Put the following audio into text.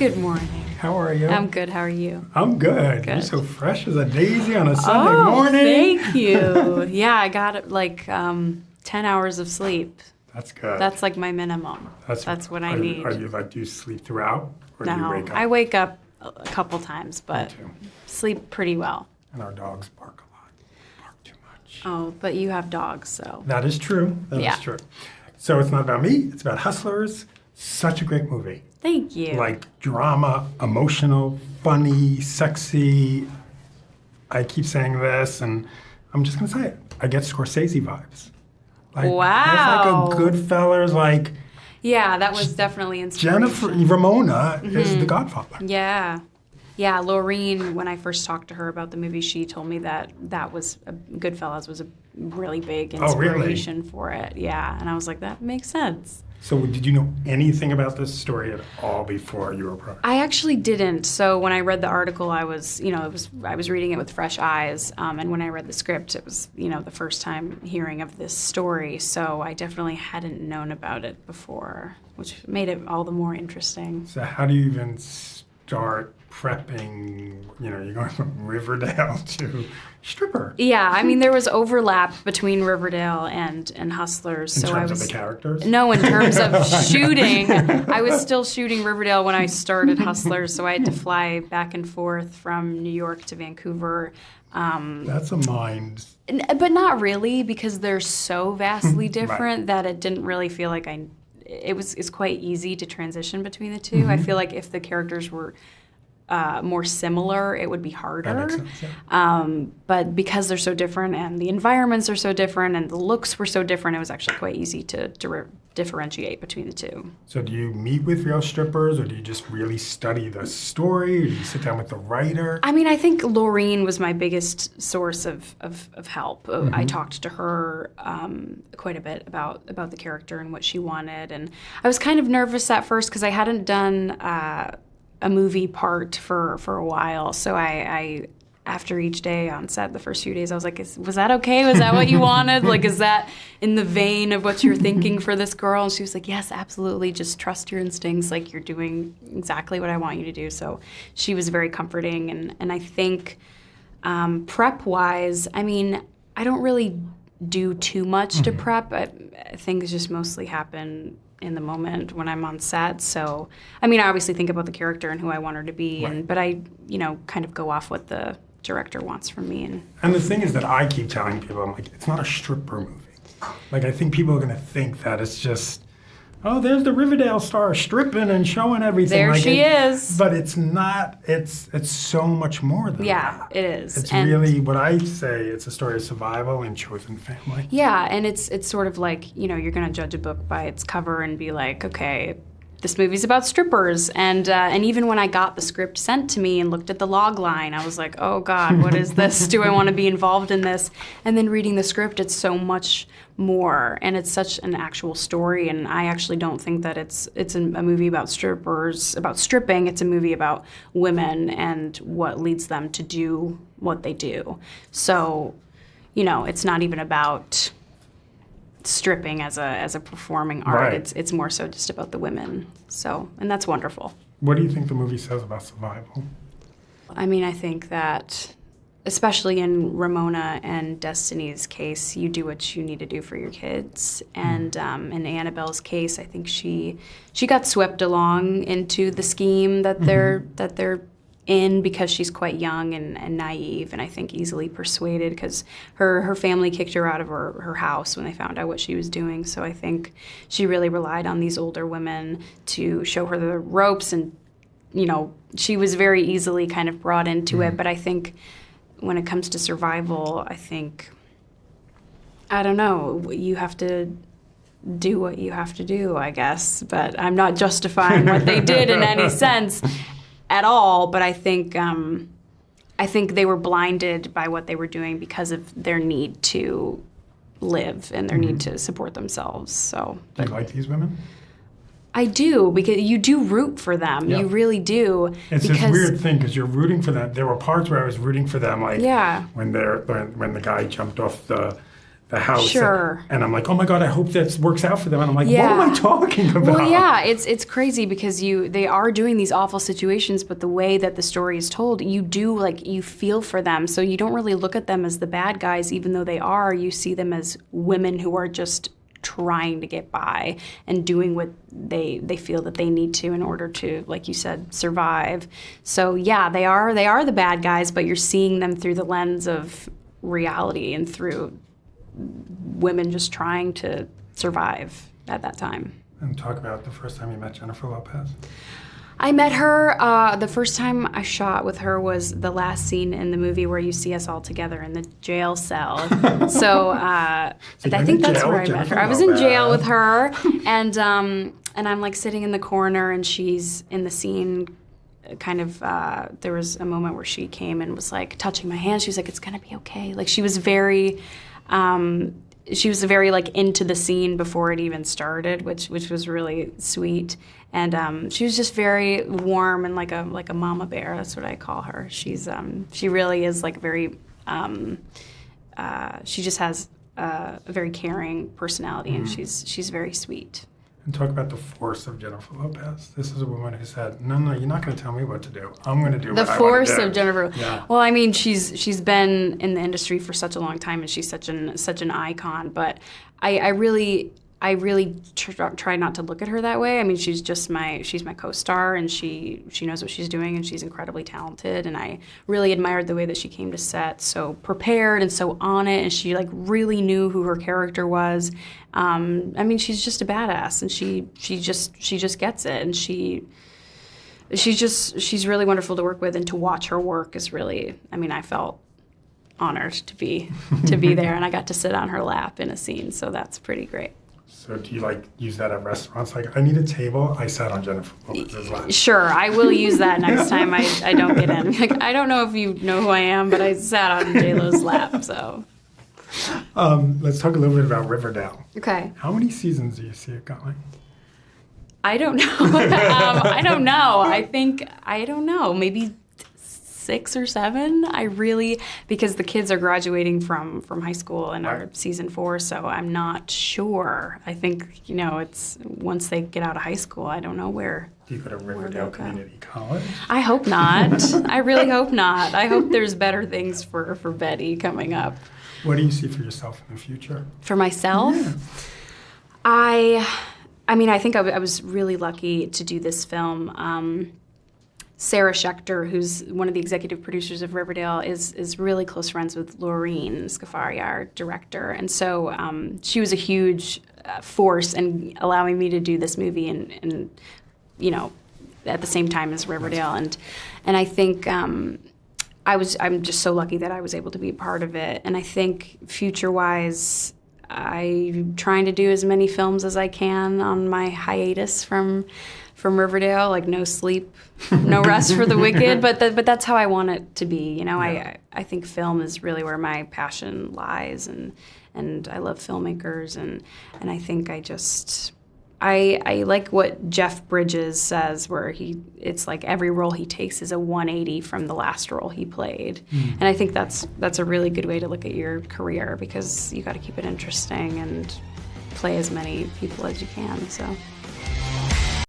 Good morning. How are you? I'm good. How are you? I'm good. Good. You're so fresh as a daisy on a Sunday morning. Thank you. Yeah, I got like 10 hours of sleep. That's good. That's like my minimum. That's what I need. Do you sleep throughout, or do you No, wake up? I wake up a couple times, but Me too. sleep pretty well. And our dogs bark a lot. Bark too much. Oh, but you have dogs, so. That is true. That is true. So it's not about me. It's about Hustlers. Such a great movie. Thank you. Like drama, emotional, funny, sexy. I keep saying this, and I'm just gonna say it. I get Scorsese vibes. Like, wow. It's like a Goodfellas, like. Yeah, that was definitely inspiration. Ramona is the Godfather. Yeah. Yeah, Laureen, when I first talked to her about the movie, she told me that Goodfellas was a really big inspiration for it. Yeah, and I was like, that makes sense. So did you know anything about this story at all before you were approached? I actually didn't. So when I read the article, I was reading it with fresh eyes, and when I read the script, it was, the first time hearing of this story. So I definitely hadn't known about it before, which made it all the more interesting. So how do you even start prepping? You're going from Riverdale to stripper. Yeah, I mean, there was overlap between Riverdale and Hustlers. In terms of the characters? No, in terms of shooting. I was still shooting Riverdale when I started Hustlers, so I had to fly back and forth from New York to Vancouver. That's a mind. But not really, because they're so vastly different that it didn't really feel like it's quite easy to transition between the two. I feel like if the characters were more similar, it would be harder. That makes sense, yeah. But because they're so different and the environments are so different and the looks were so different, it was actually quite easy to differentiate between the two. So do you meet with real strippers, or do you just really study the story, or do you sit down with the writer? I mean, I think Laureen was my biggest source of help. I talked to her quite a bit about the character and what she wanted, and I was kind of nervous at first because I hadn't done a movie part for a while, so I after each day on set, the first few days, I was like, was that okay? Was that what you wanted? Like, is that in the vein of what you're thinking for this girl? And she was like, yes, absolutely, just trust your instincts, like you're doing exactly what I want you to do. So she was very comforting, and I think prep-wise, I mean, I don't really do too much to prep. Things just mostly happen in the moment when I'm on set. So, I mean, I obviously think about the character and who I want her to be, but I, kind of go off what the director wants from me. And the thing is that I keep telling people, I'm like, it's not a stripper movie. Like, I think people are going to think that it's just, oh, there's the Riverdale star stripping and showing everything. There like she is. But it's not, it's so much more than that. Yeah, it is. It's really, what I say, it's a story of survival and chosen family. Yeah, and it's sort of like, you're going to judge a book by its cover and be like, okay, this movie's about strippers. And even when I got the script sent to me and looked at the log line, I was like, oh God, what is this? Do I want to be involved in this? And then reading the script, it's so much more, and it's such an actual story, and I actually don't think that it's a movie about strippers, about stripping. It's a movie about women and what leads them to do what they do. So, it's not even about stripping as a performing art. Right. It's more so just about the women. So, and that's wonderful. What do you think the movie says about survival? I mean, I think that, especially in Ramona and Destiny's case, you do what you need to do for your kids. And in Annabelle's case, I think she got swept along into the scheme that they're in because she's quite young and naive, and I think easily persuaded because her family kicked her out of her house when they found out what she was doing. So I think she really relied on these older women to show her the ropes, and she was very easily kind of brought into it. But I think when it comes to survival, I don't know, you have to do what you have to do, I guess. But I'm not justifying what they did in any sense at all. But I think they were blinded by what they were doing because of their need to live and their need to support themselves. So, Do you like these women? I do, because you do root for them. Yeah. You really do. It's this weird thing because you're rooting for them. There were parts where I was rooting for them, like when the guy jumped off the the house. Sure. And I'm like, oh my God, I hope that works out for them. And I'm like, Yeah. what am I talking about? Well, yeah, it's crazy because they are doing these awful situations, but the way that the story is told, you do, like, you feel for them. So you don't really look at them as the bad guys, even though they are. You see them as women who are just trying to get by and doing what they feel that they need to in order to, like you said, survive. So yeah, they are the bad guys, but you're seeing them through the lens of reality and through women just trying to survive at that time. And talk about the first time you met Jennifer Lopez. I met her, the first time I shot with her was the last scene in the movie where you see us all together in the jail cell. So I think that's where I met her. I was in jail with her, and I'm like sitting in the corner, and she's in the scene. Kind of, there was a moment where she came and was like touching my hand. She was like, "It's gonna be okay." Like she was very like into the scene before it even started, which was really sweet. And she was just very warm and like a mama bear. That's what I call her. She really is like very. She just has a very caring personality, and she's very sweet. And talk about the force of Jennifer Lopez. This is a woman who said, no, you're not going to tell me what to do. I'm going to do what I want to do. The force of Jennifer. Yeah. Well, I mean, she's been in the industry for such a long time, and she's such an icon. But I really try not to look at her that way. I mean, she's my co-star, and she knows what she's doing, and she's incredibly talented. And I really admired the way that she came to set, so prepared and so on it, and she like really knew who her character was. I mean, she's just a badass, and she just gets it, and she's really wonderful to work with, and to watch her work is really. I mean, I felt honored to be there, and I got to sit on her lap in a scene, so that's pretty great. So do you like use that at restaurants? Like, I need a table. I sat on Jennifer Lopez's lap. Sure, I will use that next time I don't get in. Like, I don't know if you know who I am, but I sat on J-Lo's lap, so. Let's talk a little bit about Riverdale. Okay. How many seasons do you see it going? I don't know. I don't know. I don't know. Maybe 6 or 7. Because the kids are graduating from high school and are season 4, so I'm not sure. I think, it's once they get out of high school, I don't know where. Do you go to Riverdale Community College? I hope not. I really hope not. I hope there's better things for Betty coming up. What do you see for yourself in the future? For myself? Yeah. I mean, I think I was really lucky to do this film. Sarah Schechter, who's one of the executive producers of Riverdale, is really close friends with Laureen Scafari, our director. And so she was a huge force in allowing me to do this movie and at the same time as Riverdale. And I think I'm just so lucky that I was able to be a part of it. And I think future-wise, I'm trying to do as many films as I can on my hiatus from Riverdale, like no sleep, no rest for the wicked, but that's how I want it to be. I think film is really where my passion lies, and I love filmmakers, and I think I like what Jeff Bridges says, where it's like every role he takes is a 180 from the last role he played. And I think that's a really good way to look at your career, because you got to keep it interesting and play as many people as you can. So.